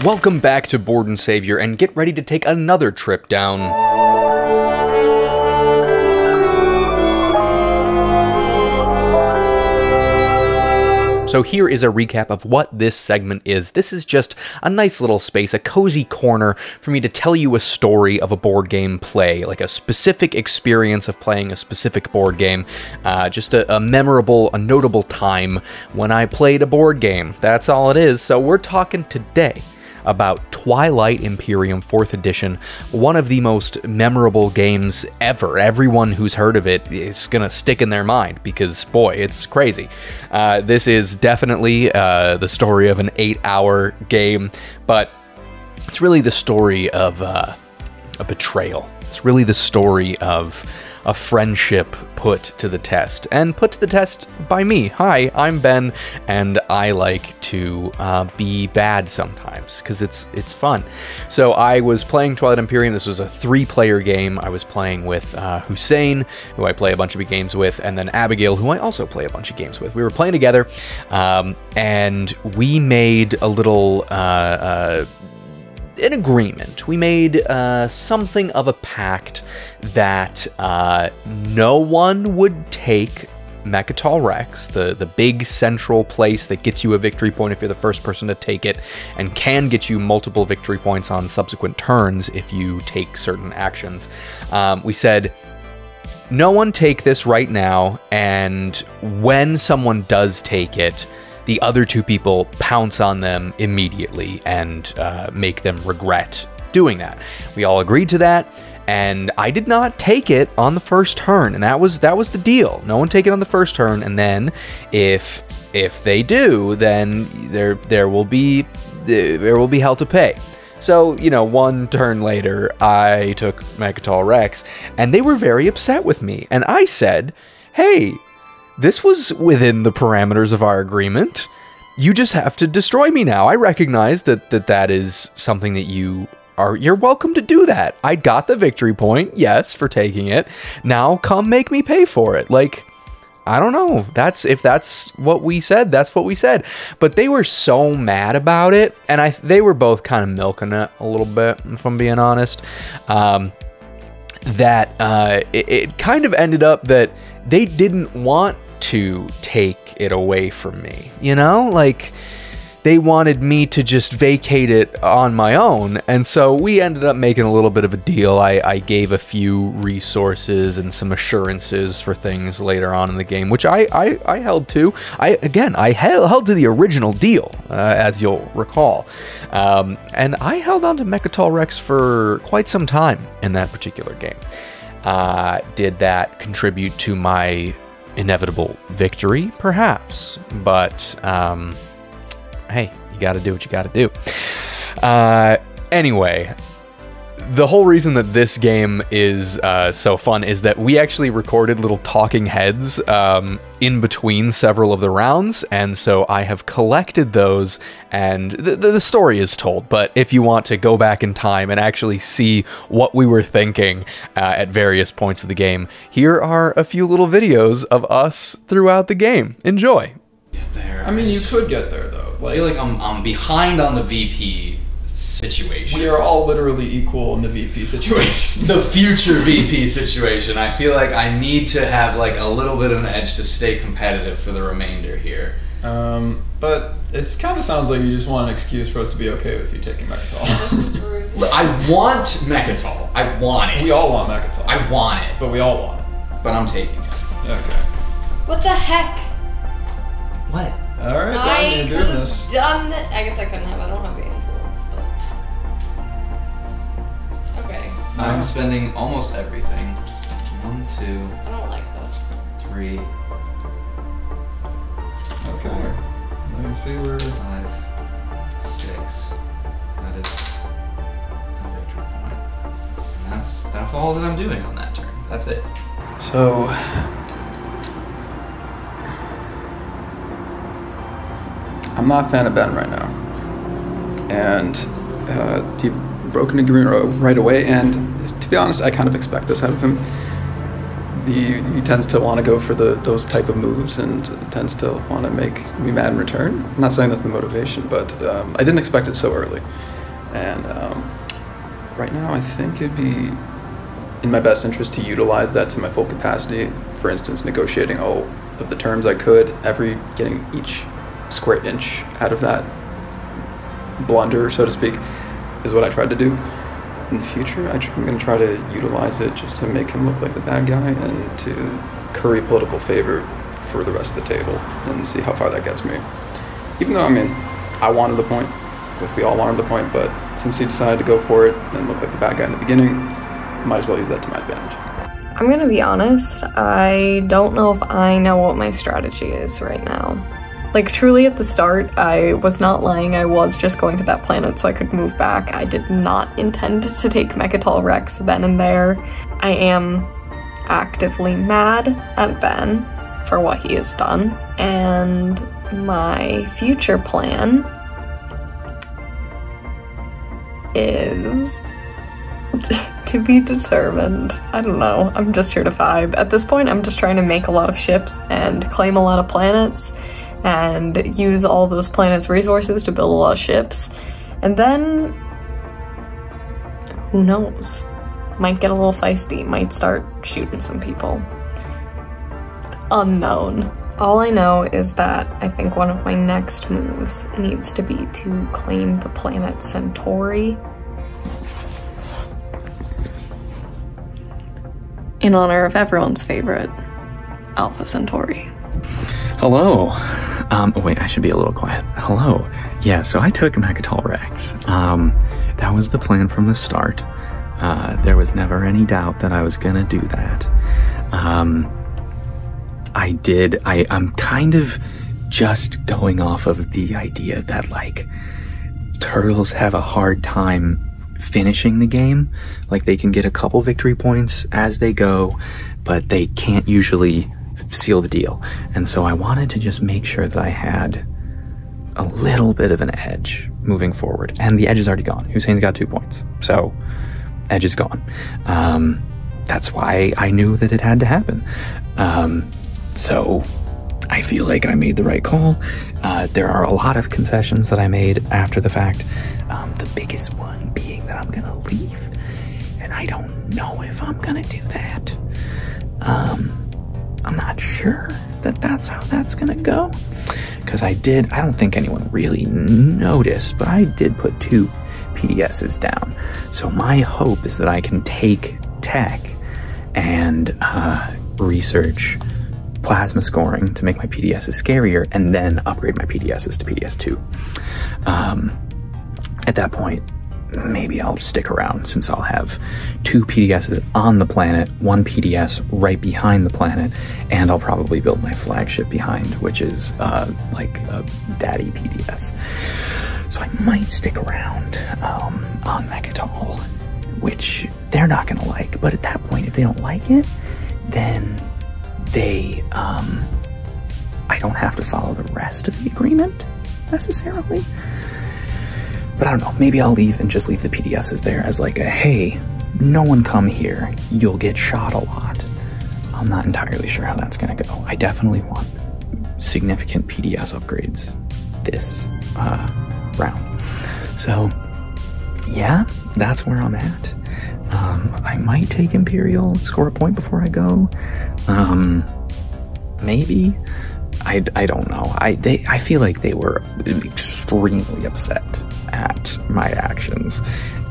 Welcome back to Board and Savior, and get ready to take another trip down. So here is a recap of what this segment is. This is just a nice little space, a cozy corner for me to tell you a story of a board game play, like a specific experience of playing a specific board game, just a memorable, a notable time when I played a board game. That's all it is. So we're talking today about Twilight Imperium 4th edition, one of the most memorable games ever. Everyone who's heard of it is gonna stick in their mind because, boy, it's crazy. This is definitely the story of an 8-hour game, but it's really the story of a betrayal. It's really the story of a friendship put to the test, and put to the test by me. Hi, I'm Ben, and I like to be bad sometimes, because it's fun. So I was playing Twilight Imperium. This was a 3-player game. I was playing with Hussein, who I play a bunch of games with, and then Abigail, who I also play a bunch of games with. We were playing together, and we made a little an agreement. We made something of a pact that no one would take Mechatol Rex, the big central place that gets you a victory point if you're the first person to take it, and can get you multiple victory points on subsequent turns if you take certain actions. We said, no one take this right now, and when someone does take it, the other 2 people pounce on them immediately and make them regret doing that. We all agreed to that, and I did not take it on the first turn, and that was the deal. No one take it on the first turn, and then if they do, then there will be hell to pay. So, you know, 1 turn later, I took Mechatol Rex, and they were very upset with me, and I said, hey, this was within the parameters of our agreement. You just have to destroy me now. I recognize that is something that you're welcome to do that. I got the victory point, yes, for taking it. Now come make me pay for it. Like, I don't know. If that's what we said, that's what we said. But they were so mad about it, and they were both kind of milking it a little bit, if I'm being honest. It kind of ended up that they didn't want to take it away from me, you know? Like, they wanted me to just vacate it on my own, and so we ended up making a little bit of a deal. I gave a few resources and some assurances for things later on in the game, which I held to. I held to the original deal, as you'll recall. And I held on to Mechatol Rex for quite some time in that particular game. Did that contribute to my inevitable victory? Perhaps. But, hey, you gotta do what you gotta do. Anyway, the whole reason that this game is so fun is that we actually recorded little talking heads in between several of the rounds, and so I have collected those, and the story is told, but if you want to go back in time and actually see what we were thinking at various points of the game, here are a few little videos of us throughout the game. Enjoy. Get there. I mean, you could get there, though. I feel like I'm behind on the VP situation. We are all literally equal in the VP situation. The future VP situation. I feel like I need to have like a little bit of an edge to stay competitive for the remainder here. But it kind of sounds like you just want an excuse for us to be okay with you taking Mechatol. I want Mechatol. I want it. We all want Mechatol. I want it. But we all want it. But I'm taking it. Okay. What the heck? What? Alright, I you're could doing have this. done it. I guess I couldn't have. I don't have the influence, but... Okay. I'm spending almost everything. 1, 2, I don't like this. 3, Okay. Let me see where... 5, 6. That is a victory point. And that's all that I'm doing on that turn. That's it. So, I'm not a fan of Ben right now, and he broke an agreement right away, and to be honest, I kind of expect this out of him. he tends to want to go for those type of moves and tends to want to make me mad in return. I'm not saying that's the motivation, but I didn't expect it so early. And right now I think it'd be in my best interest to utilize that to my full capacity. For instance, negotiating all of the terms I could, getting each square inch out of that blunder, so to speak, is what I tried to do. In the future, I'm going to try to utilize it just to make him look like the bad guy and to curry political favor for the rest of the table and see how far that gets me. Even though, I mean, I wanted the point, we all wanted the point, but since he decided to go for it and look like the bad guy in the beginning, might as well use that to my advantage. I'm gonna be honest, I don't know if I know what my strategy is right now. Like, truly at the start, I was not lying, I was just going to that planet so I could move back. I did not intend to take Mechatol Rex then and there. I am actively mad at Ben for what he has done, and my future plan is to be determined. I don't know, I'm just here to vibe. At this point, I'm just trying to make a lot of ships and claim a lot of planets and use all those planets' resources to build a lot of ships. And then, who knows? Might get a little feisty, might start shooting some people. Unknown. All I know is that I think one of my next moves needs to be to claim the planet Centauri in honor of everyone's favorite, Alpha Centauri. Hello. Wait, I should be a little quiet. Hello. Yeah, so I took Mechatol Rex. That was the plan from the start. There was never any doubt that I was gonna do that. I'm kind of just going off of the idea that, like, turtles have a hard time finishing the game. Like, they can get a couple victory points as they go, but they can't usually seal the deal. And so I wanted to just make sure that I had a little bit of an edge moving forward. And the edge is already gone. Hussein's got 2 points. So, edge is gone. That's why I knew that it had to happen. So, I feel like I made the right call. There are a lot of concessions that I made after the fact. The biggest one being that I'm gonna leave. And I don't know if I'm gonna do that. I'm not sure that that's how that's gonna go. Because I don't think anyone really noticed, but I did put 2 PDSs down. So my hope is that I can take tech and research plasma scoring to make my PDSs scarier and then upgrade my PDSs to PDS2. At that point, maybe I'll stick around since I'll have 2 PDSs on the planet, 1 PDS right behind the planet, and I'll probably build my flagship behind, which is like a daddy PDS. So I might stick around on Mechatol, which they're not gonna like, but at that point, if they don't like it, then they, I don't have to follow the rest of the agreement, necessarily. But I don't know, maybe I'll leave and just leave the PDSs there as like a, hey, no one come here, you'll get shot a lot. I'm not entirely sure how that's gonna go. I definitely want significant PDS upgrades this round. So, yeah, that's where I'm at. I might take Imperial, score a point before I go. Maybe. I don't know. I feel like they were extremely upset at my actions.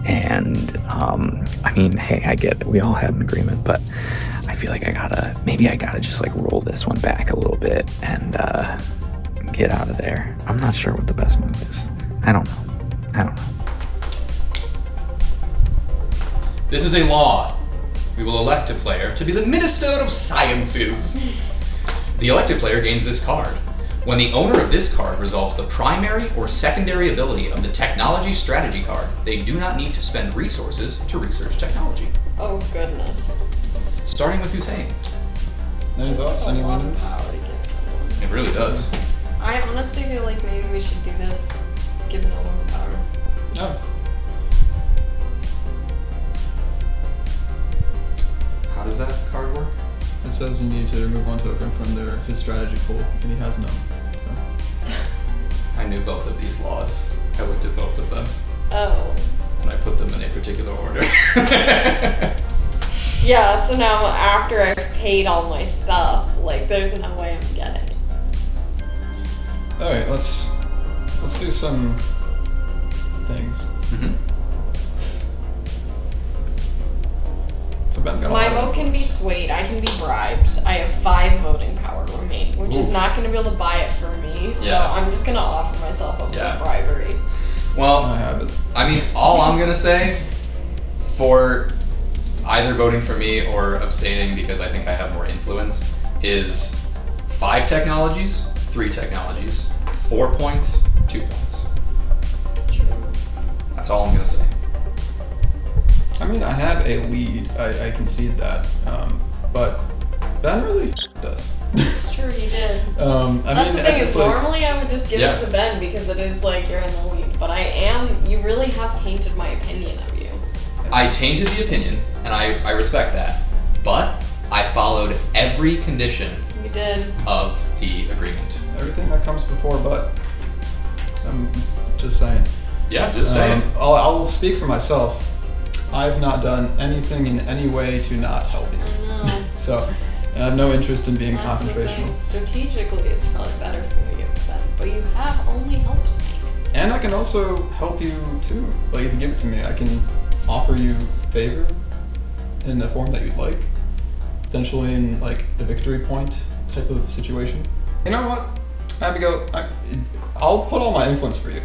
And, I mean, hey, I get it. We all had an agreement, but I feel like maybe I gotta just like roll this one back a little bit and, get out of there. I'm not sure what the best move is. I don't know. This is a law. We will elect a player to be the Minister of Sciences. The elected player gains this card. When the owner of this card resolves the primary or secondary ability of the technology strategy card, they do not need to spend resources to research technology. Oh goodness. Starting with Hussein. Any thoughts? That's a Any lot of leanings? power to give someone. It really does. I honestly feel like maybe we should do this. Give no one the power. No. How does that card work? It says you need to remove 1 token from his strategy pool, and he has none. So. I knew both of these laws. I looked at both of them, Oh. and I put them in a particular order. Yeah, so now after I've paid all my stuff, like, there's no way I'm getting it. Alright, let's do some things. Mm-hmm. So Ben's got a My lot of vote can be influence. swayed. I can be bribed. I have 5 voting power remaining, which is Oof. not going to be able to buy it for me. So Yeah. I'm just going to offer myself up Yeah. for bribery. Well, I have it. I mean, all I'm gonna say for either voting for me or abstaining because I think I have more influence is 5 technologies, 3 technologies, 4 points, 2 points. True. That's all I'm gonna say. I mean, I had a lead. I concede that. But Ben really f***ed us. It's true, he did. I That's mean, the thing just is, like, normally I would just give Yeah. it to Ben because it is like you're in the lead. But you really have tainted my opinion of you. I tainted the opinion, and I respect that, but I followed every condition You did. of the agreement. everything that comes before, but I'm just saying. Yeah, just saying. I'll speak for myself. I've not done anything in any way to not help you. I know. So, and I have no interest in being That's the thing. confrontational. Strategically, it's probably better for me to give it to Ben. But you have only helped me. And I can also help you too. Like, if you give it to me, I can offer you favor in the form that you'd like. Potentially in, like, a victory point type of situation. You know what, Abigail? I'll put all my influence for you.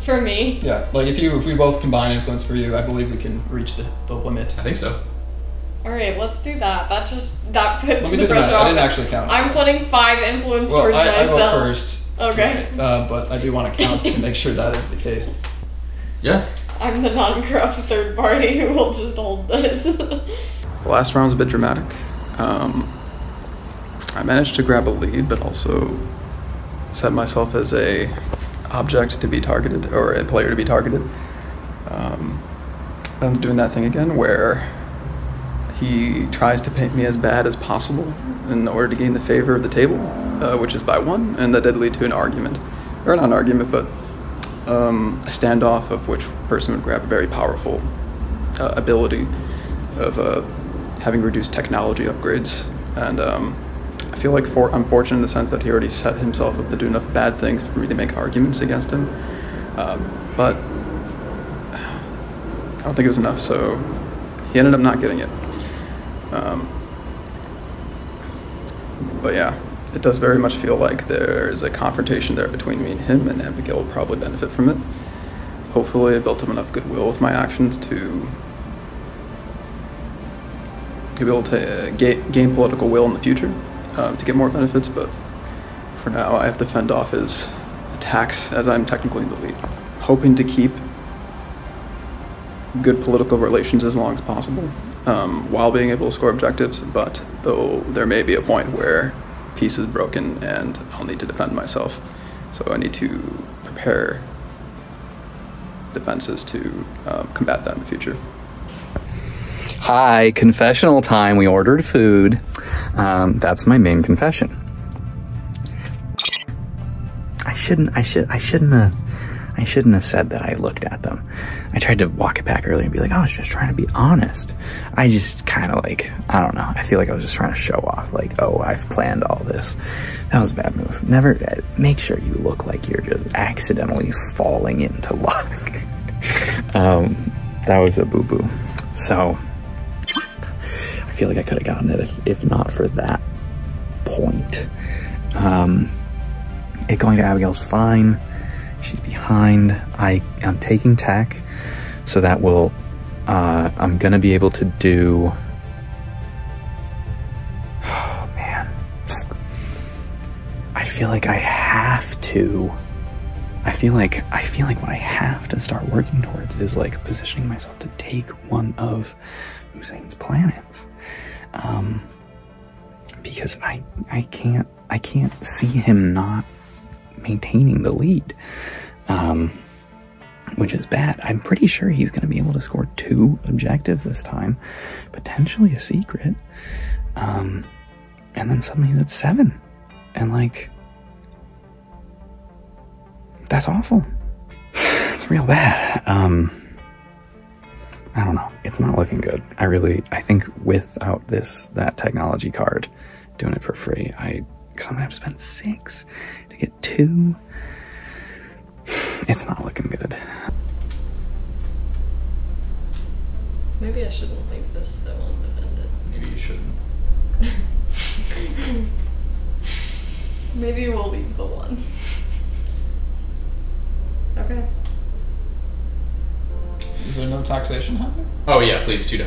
For me? Yeah, like if we both combine influence for you, I believe we can reach the limit. I think so. Alright, let's do that. That puts Let me the do the pressure math. I off. didn't actually count. I'm putting 5 influence Well, towards I myself. vote first. Okay. But I do want to count to make sure that is the case. Yeah. I'm the non-corrupt third party who will just hold this. The last round was a bit dramatic. I managed to grab a lead, but also set myself as a object to be targeted, or a player to be targeted. Ben's doing that thing again where he tries to paint me as bad as possible in order to gain the favor of the table, which is by 1, and that did lead to an argument. Or not an argument, but a standoff of which person would grab a very powerful ability of having reduced technology upgrades. And I feel like I'm fortunate in the sense that he already set himself up to do enough bad things for me to make arguments against him. But I don't think it was enough, so he ended up not getting it. But yeah, it does very much feel like there is a confrontation there between me and him, and Abigail will probably benefit from it. Hopefully I built up enough goodwill with my actions to be able to gain political will in the future to get more benefits, but for now I have to fend off his attacks as I'm technically in the lead. Hoping to keep good political relations as long as possible while being able to score objectives, but though there may be a point where peace is broken and I'll need to defend myself. So I need to prepare defenses to combat that in the future. Hi, confessional time. We ordered food. That's my main confession. I shouldn't have said that I looked at them. I tried to walk it back earlier and be like, I was just trying to be honest. I just kind of like, I don't know. I feel like I was just trying to show off, like, oh, I've planned all this. That was a bad move. Never, make sure you look like you're just accidentally falling into luck. That was a boo-boo. So, I feel like I could have gotten it if not for that point. It going to Abigail's fine. She's behind. I am taking tech, so that will, I'm gonna be able to do, oh man. I feel like I have to, I feel like what I have to start working towards is like positioning myself to take one of Hussein's planets. Because I can't see him not maintaining the lead, which is bad. I'm pretty sure he's going to be able to score 2 objectives this time, potentially a secret. And then suddenly he's at 7. And like, that's awful. It's real bad. I don't know. It's not looking good. I think without that technology card, doing it for free, because I'm gonna have to spend 6 to get 2. It's not looking good. Maybe I shouldn't leave this so undefended. Maybe you shouldn't. Maybe we'll leave the 1. Okay. Is there no taxation happening? Oh yeah, please, $2.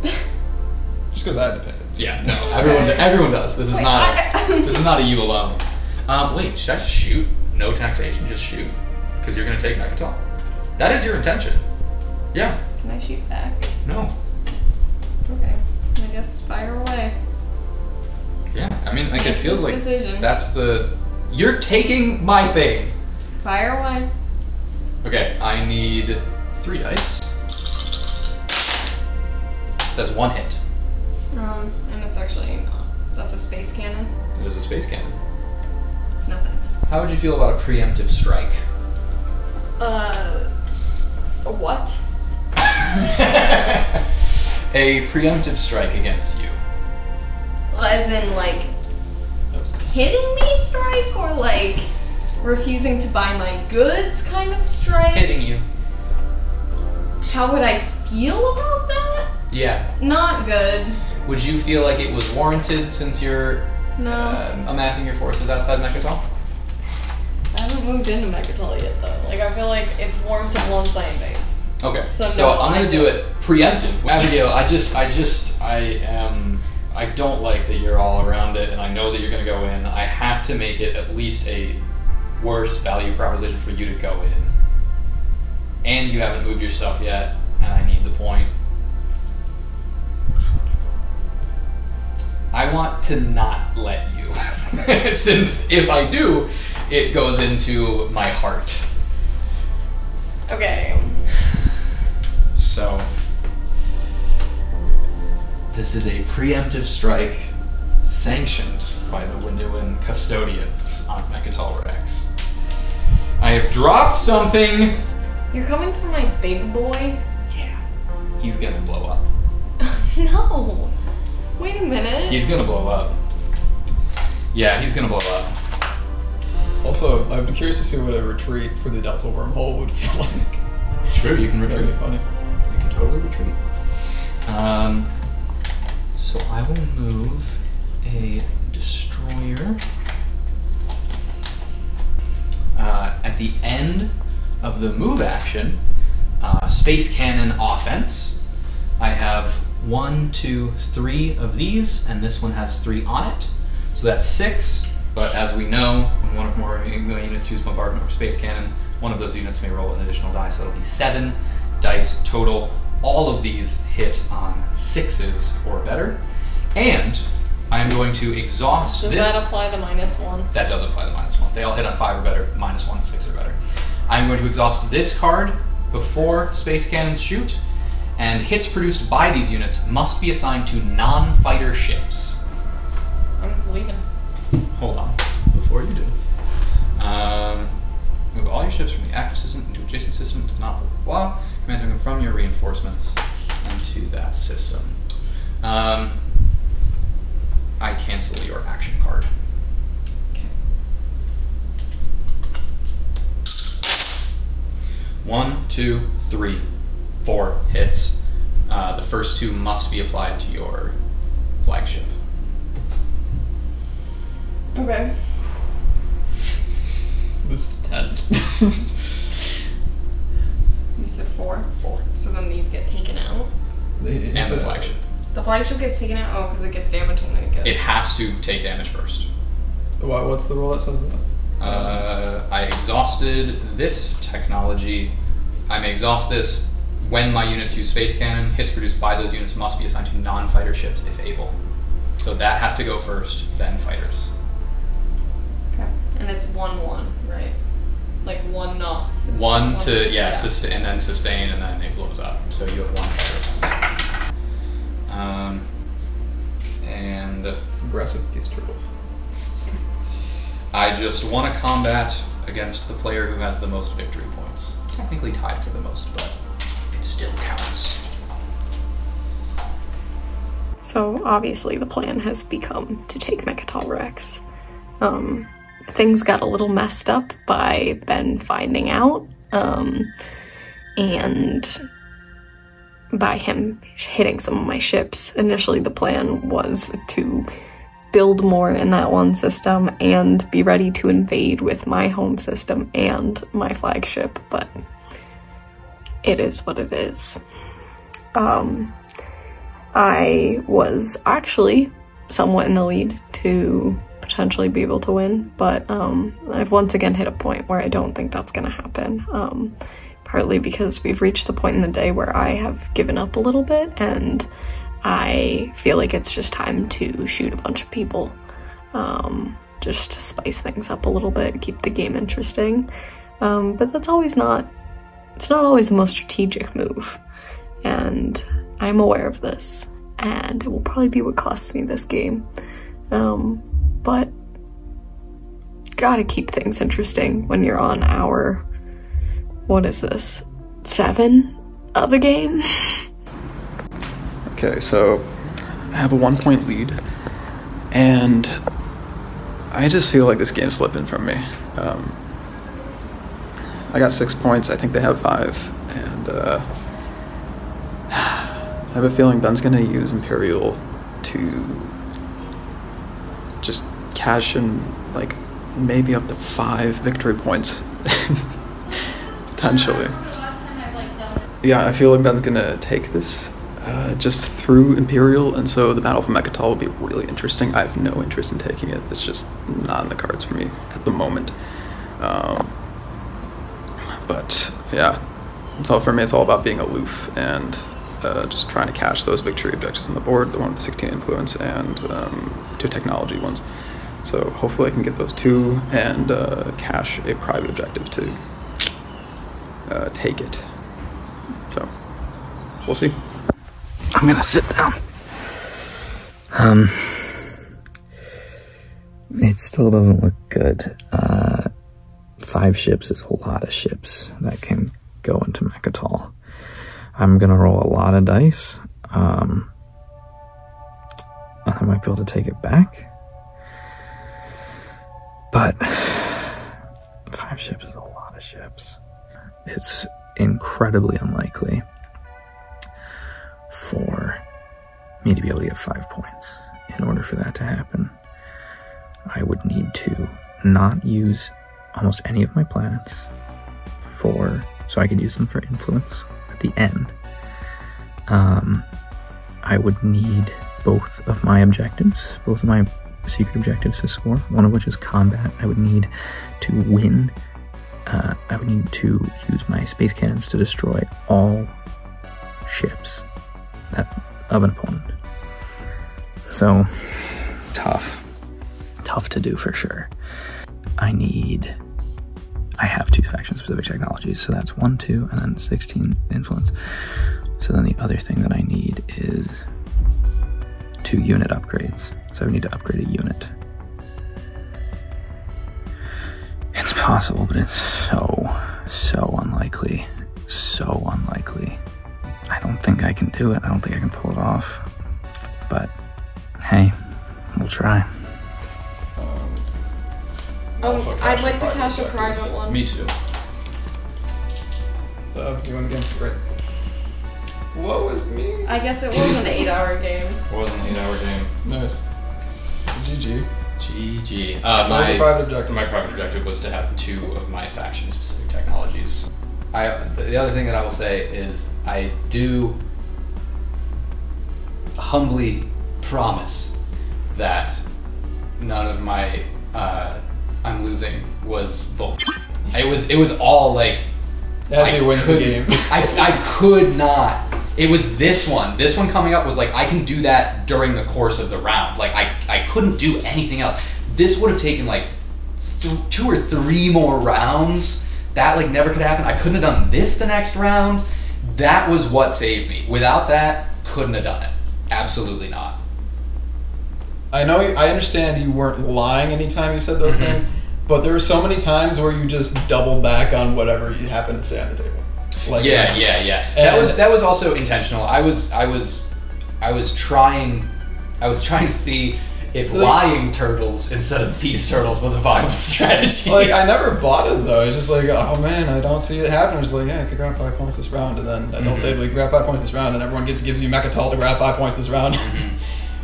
Just because I had to pay it. Yeah, no, everyone does. This is not a you alone. Wait, should I just shoot? No taxation, just shoot. Because you're gonna take Mechatol. That is your intention. Yeah. Can I shoot back? No. Okay. I guess fire away. Yeah, I mean, like, it feels like decision. that's the... You're taking my thing. Fire away. Okay, I need 3 dice. It says 1 hit. And it's actually not. That's a space cannon. It is a space cannon. No thanks. How would you feel about a preemptive strike? What? A preemptive strike against you. As in, like, hitting me strike, or like refusing to buy my goods kind of strike? Hitting you. How would I feel about that? Yeah. Not good. Would you feel like it was warranted since you're amassing your forces outside Mechatol? I haven't moved into Mechatol yet, though. Like, I feel like it's warranted once I invade. Okay, So so I'm gonna do it preemptive. Abigail, I don't like that you're all around it, and I know that you're gonna go in. I have to make it at least a worse value proposition for you to go in. And you haven't moved your stuff yet, and I need the point. I want to not let you, since if I do, it goes into my heart. Okay. So, this is a preemptive strike sanctioned by the Winuan custodians on Mechatol Rex. I have dropped something. You're coming for my big boy? Yeah. He's gonna blow up. No. Wait a minute. He's gonna blow up. Yeah, he's gonna blow up. Also, I'd be curious to see what a retreat for the Delta wormhole would feel like. True, you can retreat. That'd be funny. You can totally retreat. So I will move a destroyer. At the end of the move action, space cannon offense, I have 1, 2, 3 of these, and this one has 3 on it. So that's 6, but as we know, when one of more units use bombardment or space cannon, one of those units may roll an additional die, so it'll be 7 dice total. All of these hit on 6s or better. And I'm going to exhaust Does this. that apply the -1? That does apply the -1. They all hit on 5 or better, -1, 6 or better. I'm going to exhaust this card before space cannons shoot, and hits produced by these units must be assigned to non-fighter ships. I'm leaving. Hold on, before you do. Move all your ships from the active system into adjacent system, does not blah blah blah. Commanding them from your reinforcements into that system. I cancel your action card. Okay. 1, 2, 3, 4 hits. The first 2 must be applied to your flagship. Okay. This is tense. You said 4? 4. So then these get taken out? And the flagship. The flagship gets taken out? Oh, because it gets damaged and then it gets... It has to take damage first. What's the rule that says that? I exhausted this technology. I may exhaust this when my units use space cannon. Hits produced by those units must be assigned to non-fighter ships if able. So that has to go first, then fighters. Okay. And it's 1-1, right? Like 1 knocks. 1 to, yeah. Sustain, and then sustain, and then it blows up. So you have 1 fighter left. and Aggressive against turtles. I just won a combat against the player who has the most victory points. Technically tied for the most, but it still counts. So obviously the plan has become to take Mechatol Rex. Things got a little messed up by Ben finding out, and by him hitting some of my ships. Initially the plan was to build more in that one system and be ready to invade with my home system and my flagship, but it is what it is. I was actually somewhat in the lead to potentially be able to win, but I've once again hit a point where I don't think that's gonna happen. Partly because we've reached the point in the day where I have given up a little bit, and I feel like it's just time to shoot a bunch of people, just to spice things up a little bit, keep the game interesting. But that's always it's not always the most strategic move, and I'm aware of this, and it will probably be what costs me this game. But gotta keep things interesting when you're on our, what is this, 7 of the game? Okay, so I have a 1-point lead, and I just feel like this game's slipping from me. I got 6 points, I think they have 5, and I have a feeling Ben's gonna use Imperial to just cash in like maybe up to 5 victory points. Potentially. Yeah, I feel like Ben's gonna take this just through Imperial, and so the Battle for Mechatol will be really interesting. I have no interest in taking it. It's just not in the cards for me at the moment. But yeah, it's all for me. It's all about being aloof and just trying to cash those victory objectives on the board, the one with the 16 influence and 2 technology ones. So hopefully I can get those 2 and cash a private objective to take it. So we'll see. I'm gonna sit down. It still doesn't look good. 5 ships is a lot of ships that can go into Mechatol. I'm gonna roll a lot of dice. And I might be able to take it back. But 5 ships is a lot of ships. It's incredibly unlikely for me to be able to get 5 points. In order for that to happen, I would need to not use almost any of my planets so I could use them for influence at the end. I would need both of my objectives, both of my secret objectives to score, one of which is combat. I would need to win. I would need to use my space cannons to destroy all ships of an opponent. So, tough to do for sure. I have 2 faction-specific technologies, so that's 1, 2, and then 16 influence. So then the other thing that I need is 2 unit upgrades. So I need to upgrade a unit. It's possible, but it's so unlikely. So unlikely. I don't think I can do it. I don't think I can pull it off. But, hey, we'll try. I'd like to cash a private one. Me too. You want to get right? What was me? I guess it was an 8-hour game. It was an 8-hour game. Nice. GG. GG. What was the private objective? My private objective was to have 2 of my faction-specific technologies. The other thing that I will say is I do humbly promise that none of my I'm losing was bull. It was all like As he wins the game. I could not. It was this one. This one coming up was like I can do that during the course of the round. Like I couldn't do anything else. This would have taken like 2 or 3 more rounds. That like never could happen. I couldn't have done this the next round. That was what saved me. Without that, couldn't have done it. Absolutely not. I know, I understand you weren't lying anytime you said those things, but there were so many times where you just doubled back on whatever you happened to say on the table. Like, Yeah. That was also intentional. I was trying to see if lying turtles instead of peace turtles was a viable strategy. Like, I never bought it though. It's just like, oh man, I don't see it happen. I'm just like, yeah, I could grab 5 points this round, and then I don't say like grab 5 points this round, and everyone gives you Mechatol to grab 5 points this round.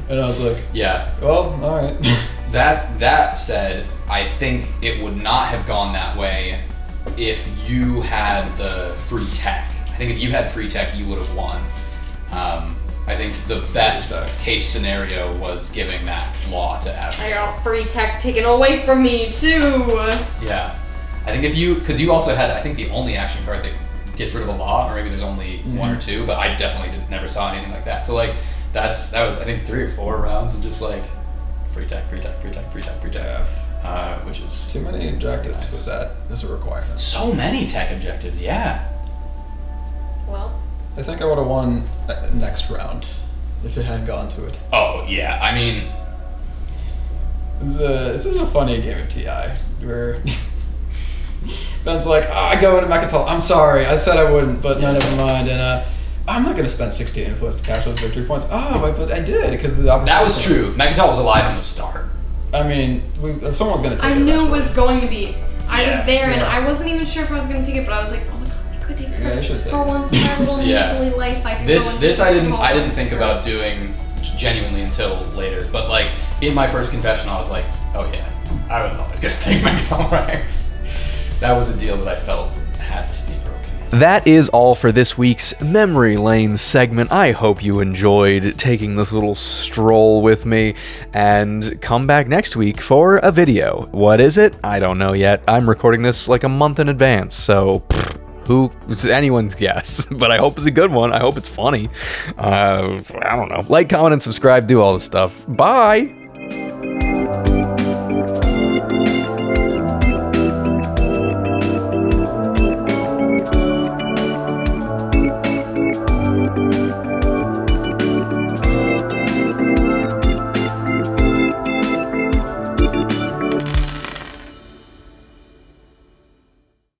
And I was like, yeah. Well, all right. That said, I think it would not have gone that way if you had the free tech. I think if you had free tech, you would have won. I think the best case scenario was giving that law to Abigail. I got free tech taken away from me too. Yeah, I think because you also had, I think, the only action card that gets rid of a law, or maybe there's only one or two, but I definitely never saw anything like that. So like that was, I think, 3 or 4 rounds of just like free tech, which is too many objectives nice. with that as a requirement. So many tech objectives, yeah. Well, I think I would have won next round if it had gone to it. Oh yeah, I mean, this is a funny game of TI where Ben's like, I go into Mechatol. I'm sorry, I said I wouldn't, but no, never mind. And I'm not going to spend 16 influence to cash those victory points. Oh, but I did because the opportunity. that was true. Mechatol was alive from the start. I mean, someone's going to take it. I knew it eventually. was going to be. I was there, and Yeah. I wasn't even sure if I was going to take it, but I was like, oh my god, I could take it Yeah, you should first. take For it. once in my little Yeah. measly life, I could This go and this take I it didn't all think about first. doing genuinely until later. But like in my first confession, I was like, oh yeah, I was always gonna take Mechatol Rex. That was a deal that I felt had to be broken. That is all for this week's Memory Lane segment. I hope you enjoyed taking this little stroll with me, and come back next week for a video. What is it? I don't know yet. I'm recording this like a month in advance, so it's anyone's guess, but I hope it's a good one. I hope it's funny. I don't know. Like, comment, and subscribe. Do all this stuff. Bye!